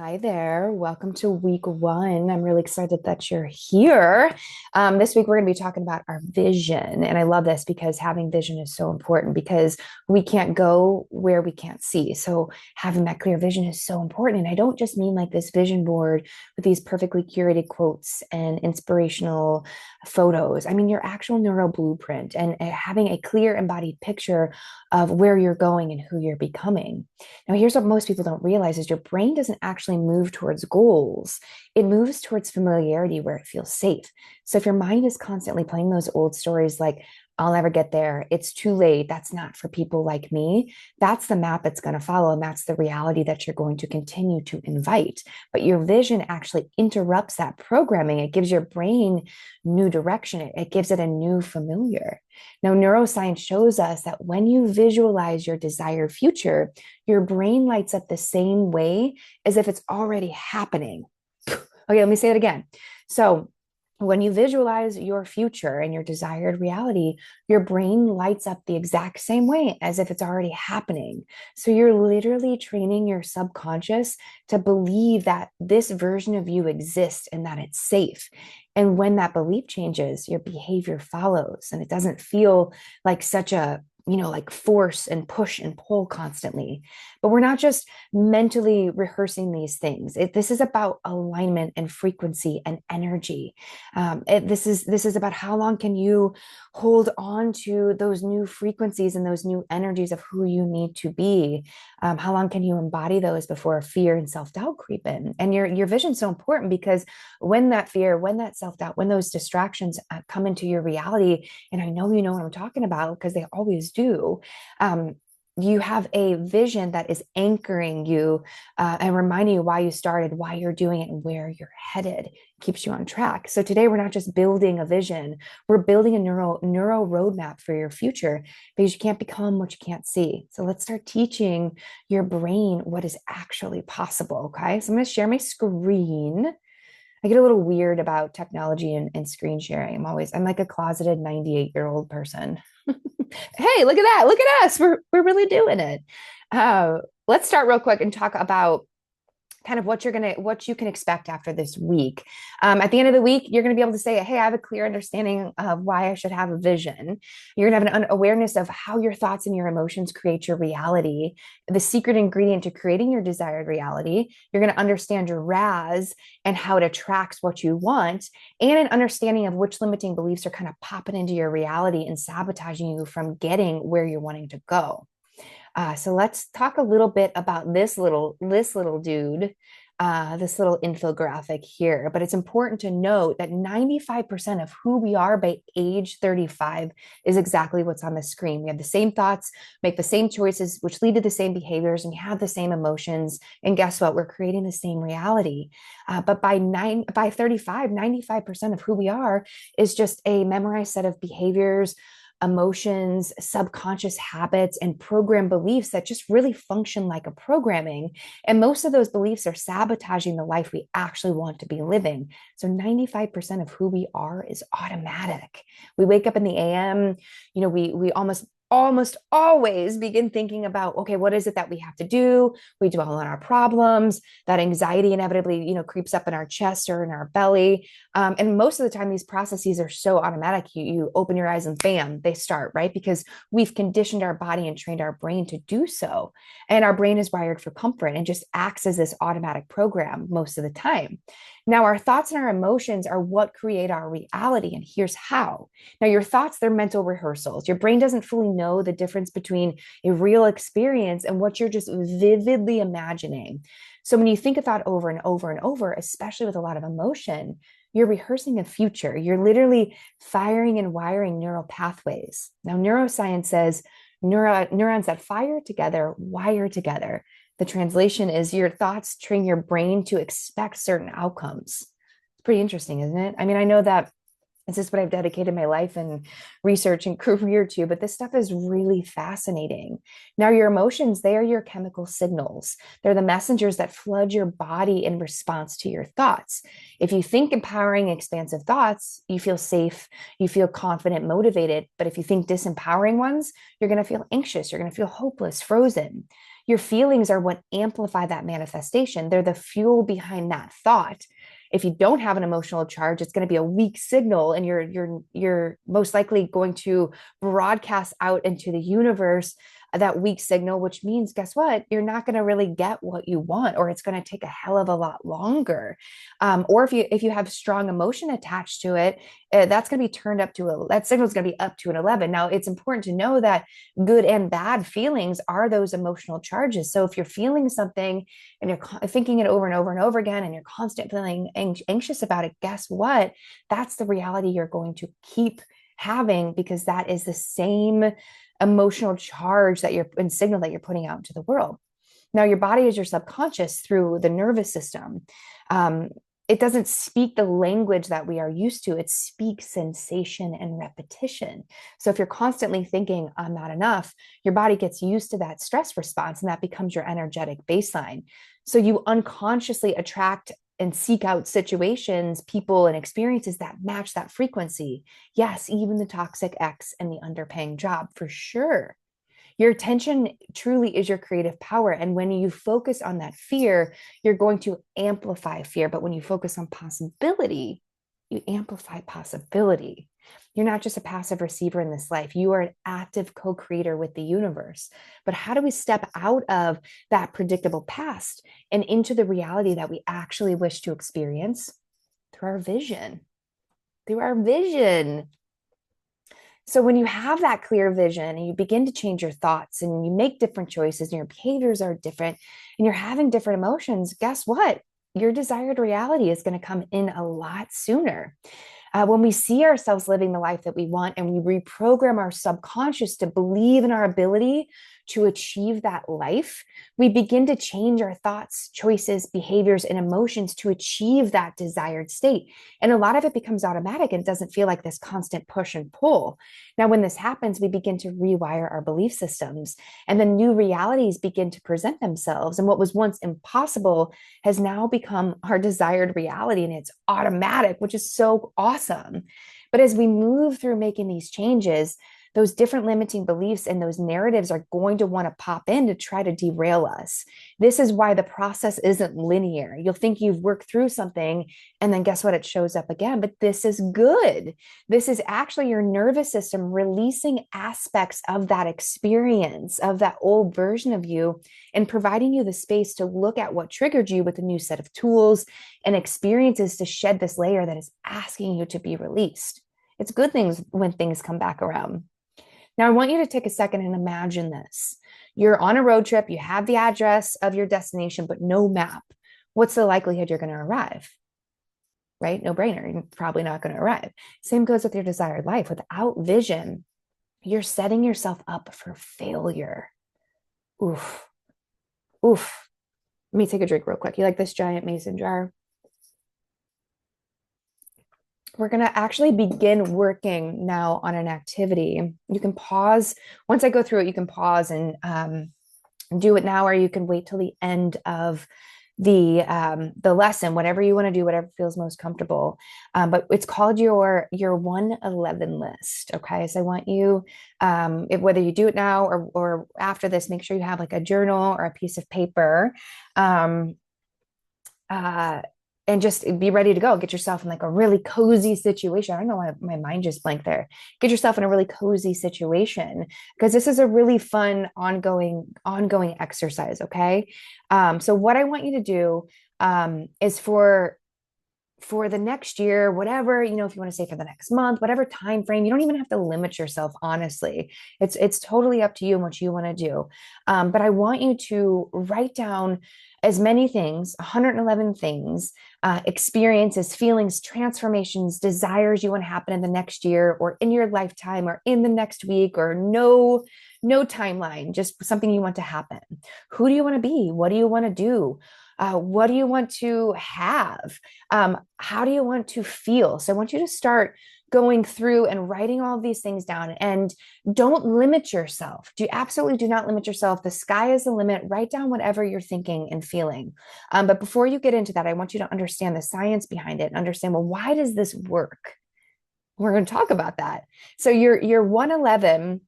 Hi there. Welcome to week one. I'm really excited that you're here. This week, we're going to be talking about our vision. And I love this because having vision is so important because we can't go where we can't see. So, having that clear vision is so important. And I don't just mean like this vision board with these perfectly curated quotes and inspirational photos. I mean, your actual neural blueprint and having a clear embodied picture of where you're going and who you're becoming. Now, here's what most people don't realize is your brain doesn't actually move towards goals. It moves towards familiarity where it feels safe. So if your mind is constantly playing those old stories like, I'll never get there, it's too late, that's not for people like me, that's the map it's going to follow. And that's the reality that you're going to continue to invite. But your vision actually interrupts that programming. It gives your brain new direction, it gives it a new familiar. Now, neuroscience shows us that when you visualize your desired future, your brain lights up the same way as if it's already happening. Okay, let me say it again. So, when you visualize your future and your desired reality, your brain lights up the exact same way as if it's already happening. So you're literally training your subconscious to believe that this version of you exists and that it's safe. And when that belief changes, your behavior follows and it doesn't feel like such a like force and push and pull constantly. But we're not just mentally rehearsing these things. This is about alignment and frequency and energy. This is about how long can you hold on to those new frequencies and those new energies of who you need to be. How long can you embody those before fear and self-doubt creep in? And your vision is so important because when that fear, when that self-doubt, when those distractions come into your reality, and I know you know what I'm talking about because they always do. You have a vision that is anchoring you and reminding you why you started, why you're doing it, and where you're headed. Keeps you on track. So today we're not just building a vision, we're building a neuro roadmap for your future because you can't become what you can't see. So let's start teaching your brain what is actually possible. Okay. So I'm going to share my screen. I get a little weird about technology and screen sharing. I'm like a closeted 98-year-old person. Hey, look at that. Look at us. We're really doing it. Let's start real quick and talk about kind of what you can expect after this week. At the end of the week, you're gonna be able to say, hey, I have a clear understanding of why I should have a vision. You're gonna have an awareness of how your thoughts and your emotions create your reality, the secret ingredient to creating your desired reality. You're gonna understand your RAS and how it attracts what you want, and an understanding of which limiting beliefs are kind of popping into your reality and sabotaging you from getting where you're wanting to go. So let's talk a little bit about this little dude, this little infographic here. But it's important to note that 95% of who we are by age 35 is exactly what's on the screen. We have the same thoughts, make the same choices, which lead to the same behaviors, and we have the same emotions. And guess what? We're creating the same reality. But by 35, 95% of who we are is just a memorized set of behaviors, emotions, subconscious habits, and program beliefs that just really function like a programming. And most of those beliefs are sabotaging the life we actually want to be living. So 95% of who we are is automatic. We wake up in the AM, we almost always begin thinking about, okay, what is it that we have to do? We dwell on our problems. That anxiety inevitably, creeps up in our chest or in our belly. And most of the time, these processes are so automatic. You open your eyes and bam, they start, right? Because we've conditioned our body and trained our brain to do so. And our brain is wired for comfort and just acts as this automatic program most of the time. Now, our thoughts and our emotions are what create our reality. And here's how. Now, your thoughts, they're mental rehearsals. Your brain doesn't fully know the difference between a real experience and what you're just vividly imagining. So when you think a thought over and over and over, especially with a lot of emotion, you're rehearsing a future. You're literally firing and wiring neural pathways. Now, neuroscience says neurons that fire together wire together. The translation is your thoughts train your brain to expect certain outcomes. It's pretty interesting, isn't it? I mean, I know that this is what I've dedicated my life and research and career to, but this stuff is really fascinating. Now, your emotions, they are your chemical signals. They're the messengers that flood your body in response to your thoughts. If you think empowering, expansive thoughts, you feel safe, you feel confident, motivated. But if you think disempowering ones, you're going to feel anxious, you're going to feel hopeless, frozen. Your feelings are what amplify that manifestation. They're the fuel behind that thought. If you don't have an emotional charge, it's going to be a weak signal, and you're most likely going to broadcast out into the universe that weak signal, which means, guess what? You're not going to really get what you want, or it's going to take a hell of a lot longer. Or if you have strong emotion attached to it, that's going to be turned up to that signal is going to be up to an 11. Now, it's important to know that good and bad feelings are those emotional charges. So if you're feeling something and you're thinking it over and over and over again, and you're constantly feeling anxious about it, guess what? That's the reality you're going to keep having, because that is the same emotional charge that you're and signal that you're putting out into the world. Now, your body is your subconscious through the nervous system. It doesn't speak the language that we are used to. It speaks sensation and repetition. So if you're constantly thinking, I'm not enough, your body gets used to that stress response, and that becomes your energetic baseline. So you unconsciously attract and seek out situations, people, and experiences that match that frequency. Yes, even the toxic ex and the underpaying job, for sure. Your attention truly is your creative power. And when you focus on that fear, you're going to amplify fear. But when you focus on possibility, you amplify possibility. You're not just a passive receiver in this life. You are an active co-creator with the universe. But how do we step out of that predictable past and into the reality that we actually wish to experience? Through our vision. Through our vision. So when you have that clear vision and you begin to change your thoughts and you make different choices and your behaviors are different and you're having different emotions, guess what? Your desired reality is going to come in a lot sooner. When we see ourselves living the life that we want and we reprogram our subconscious to believe in our ability to achieve that life, we begin to change our thoughts, choices, behaviors, and emotions to achieve that desired state. And a lot of it becomes automatic and doesn't feel like this constant push and pull. Now, when this happens, we begin to rewire our belief systems, and the new realities begin to present themselves. And what was once impossible has now become our desired reality, and it's automatic, which is so awesome. But as we move through making these changes, those different limiting beliefs and those narratives are going to want to pop in to try to derail us. This is why the process isn't linear. You'll think you've worked through something, and then guess what? It shows up again. But this is good. This is actually your nervous system releasing aspects of that experience, of that old version of you, and providing you the space to look at what triggered you with a new set of tools and experiences to shed this layer that is asking you to be released. It's good things when things come back around. Now, I want you to take a second and imagine this. You're on a road trip, you have the address of your destination, but no map. What's the likelihood you're going to arrive? Right? No brainer. You're probably not going to arrive. Same goes with your desired life. Without vision, you're setting yourself up for failure. Oof. Oof. Let me take a drink real quick. You like this giant mason jar? We're going to actually begin working now on an activity. You can pause. Once I go through it, you can pause and do it now, or you can wait till the end of the lesson, whatever you want to do, whatever feels most comfortable. But it's called your 111 list. Okay. So I want you, whether you do it now or after this, make sure you have like a journal or a piece of paper. And just be ready to go. Get yourself in like a really cozy situation. I don't know why my mind just blanked there. Get yourself in a really cozy situation, because this is a really fun ongoing exercise. Okay. So what I want you to do is for the next year, whatever, if you want to say for the next month, whatever time frame, you don't even have to limit yourself, honestly. It's totally up to you and what you want to do. But I want you to write down as many things, 111 things, experiences, feelings, transformations, desires you want to happen in the next year or in your lifetime or in the next week, or no timeline, just something you want to happen. Who do you want to be? What do you want to do? What do you want to have? How do you want to feel? So I want you to start going through and writing all of these things down, and don't limit yourself. Absolutely do not limit yourself. The sky is the limit. Write down whatever you're thinking and feeling. But before you get into that, I want you to understand the science behind it and understand, well, why does this work? We're going to talk about that. So your 111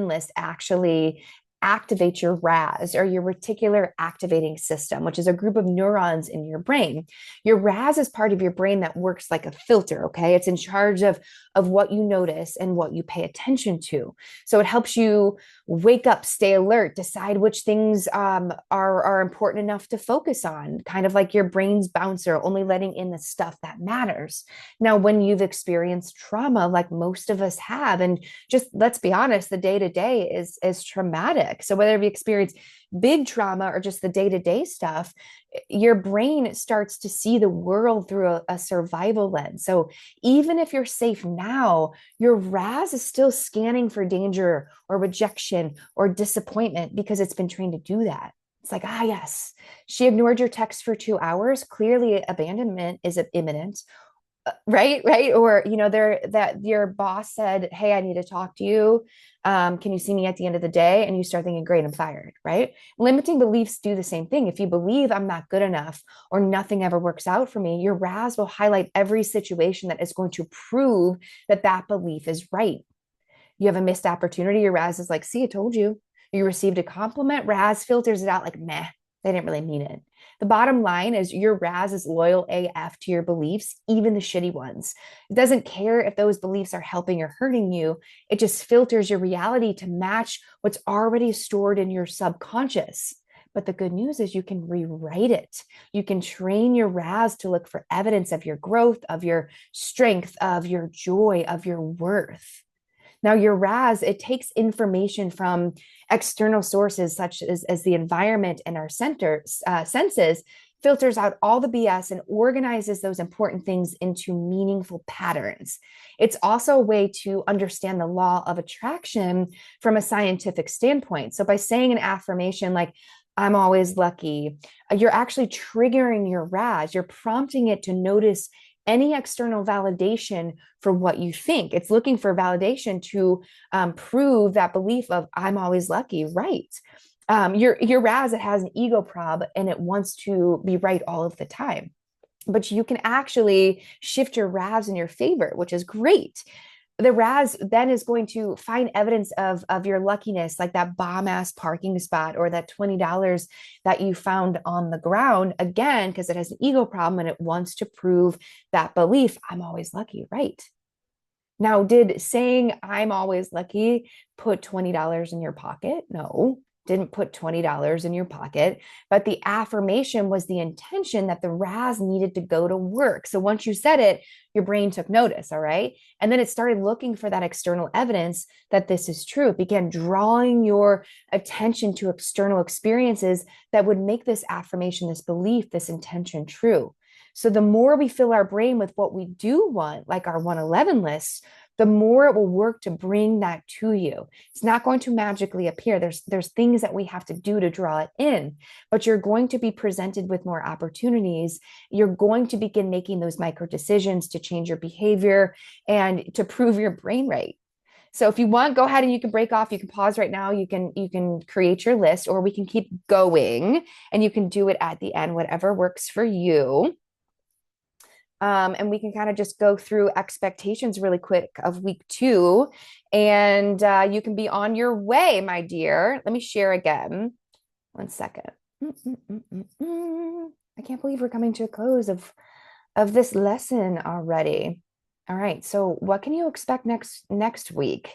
list actually activates your RAS, or your reticular activating system, which is a group of neurons in your brain. Your RAS is part of your brain that works like a filter, okay? It's in charge of what you notice and what you pay attention to. So it helps you wake up, stay alert, decide which things are important enough to focus on, kind of like your brain's bouncer, only letting in the stuff that matters. Now, when you've experienced trauma, like most of us have, and just let's be honest, the day to day is traumatic. So whether you experience big trauma or just the day to day stuff, your brain starts to see the world through a survival lens. So even if you're safe now, your RAS is still scanning for danger or rejection or disappointment because it's been trained to do that. It's like, yes, she ignored your text for 2 hours. Clearly, abandonment is imminent, right, or there, that your boss said, hey, I need to talk to you, can you see me at the end of the day? And you start thinking, great, I'm fired, right? Limiting beliefs do the same thing. If you believe I'm not good enough or nothing ever works out for me, your RAS will highlight every situation that is going to prove that that belief is right. You have a missed opportunity, your RAS is like, see, I told you. You received a compliment, RAS filters it out like, meh, they didn't really mean it. The bottom line is your RAS is loyal AF to your beliefs, even the shitty ones. It doesn't care if those beliefs are helping or hurting you. It just filters your reality to match what's already stored in your subconscious. But the good news is you can rewrite it. You can train your RAS to look for evidence of your growth, of your strength, of your joy, of your worth. Now, your RAS, it takes information from external sources such as the environment and our senses, filters out all the BS and organizes those important things into meaningful patterns. It's also a way to understand the law of attraction from a scientific standpoint. So by saying an affirmation like, I'm always lucky, you're actually triggering your RAS. You're prompting it to notice any external validation for what you think. It's looking for validation to prove that belief of I'm always lucky, right? Your RAS, it has an ego prob and it wants to be right all of the time. But you can actually shift your RAS in your favor, which is great. The RAS then is going to find evidence of your luckiness, like that bomb ass parking spot or that $20 that you found on the ground, again, because it has an ego problem and it wants to prove that belief, I'm always lucky, right? Now, did saying I'm always lucky put $20 in your pocket? No, didn't put $20 in your pocket, but the affirmation was the intention that the RAS needed to go to work. So once you said it, your brain took notice, all right? And then it started looking for that external evidence that this is true. It began drawing your attention to external experiences that would make this affirmation, this belief, this intention true. So the more we fill our brain with what we do want, like our 111 list, the more it will work to bring that to you. It's not going to magically appear. There's things that we have to do to draw it in, but you're going to be presented with more opportunities. You're going to begin making those micro decisions to change your behavior and to prove your brain right. So if you want, go ahead and you can break off. You can pause right now. You can create your list, or we can keep going and you can do it at the end, whatever works for you. And we can kind of just go through expectations really quick of week 2. And you can be on your way, my dear. Let me share again. 1 second. I can't believe we're coming to a close of this lesson already. All right. So what can you expect next week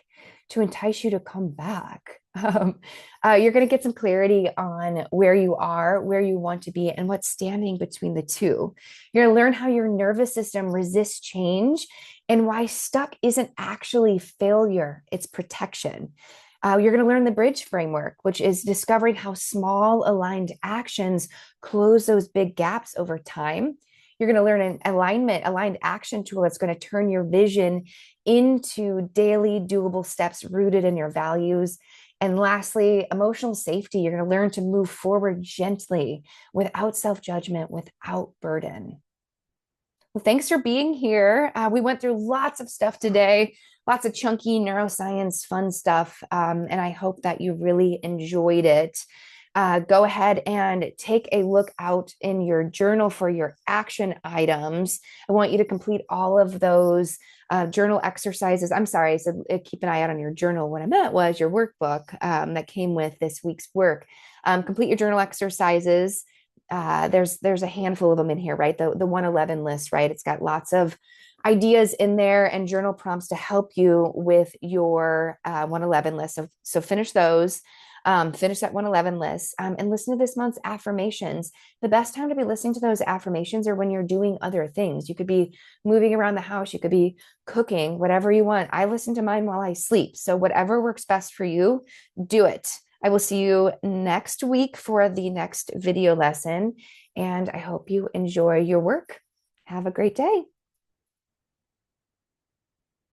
to entice you to come back? You're going to get some clarity on where you are, where you want to be, and what's standing between the two. You're going to learn how your nervous system resists change and why stuck isn't actually failure, it's protection. You're going to learn the bridge framework, which is discovering how small aligned actions close those big gaps over time. You're going to learn an aligned action tool that's going to turn your vision into daily doable steps rooted in your values. And lastly, emotional safety. You're going to learn to move forward gently, without self-judgment, without burden. Well, thanks for being here. We went through lots of stuff today, lots of chunky neuroscience, fun stuff. And I hope that you really enjoyed it. go ahead and take a look out in your journal for your action items. I want you to complete all of those journal exercises. I'm sorry, I said keep an eye out on your journal. What I meant was your workbook that came with this week's work. Complete your journal exercises. There's a handful of them in here, right? The 111 list, right? It's got lots of ideas in there and journal prompts to help you with your 111 list. So finish those. Finish that 111 list and listen to this month's affirmations. The best time to be listening to those affirmations are when you're doing other things. You could be moving around the house, you could be cooking, whatever you want. I listen to mine while I sleep. So, whatever works best for you, do it. I will see you next week for the next video lesson. And I hope you enjoy your work. Have a great day.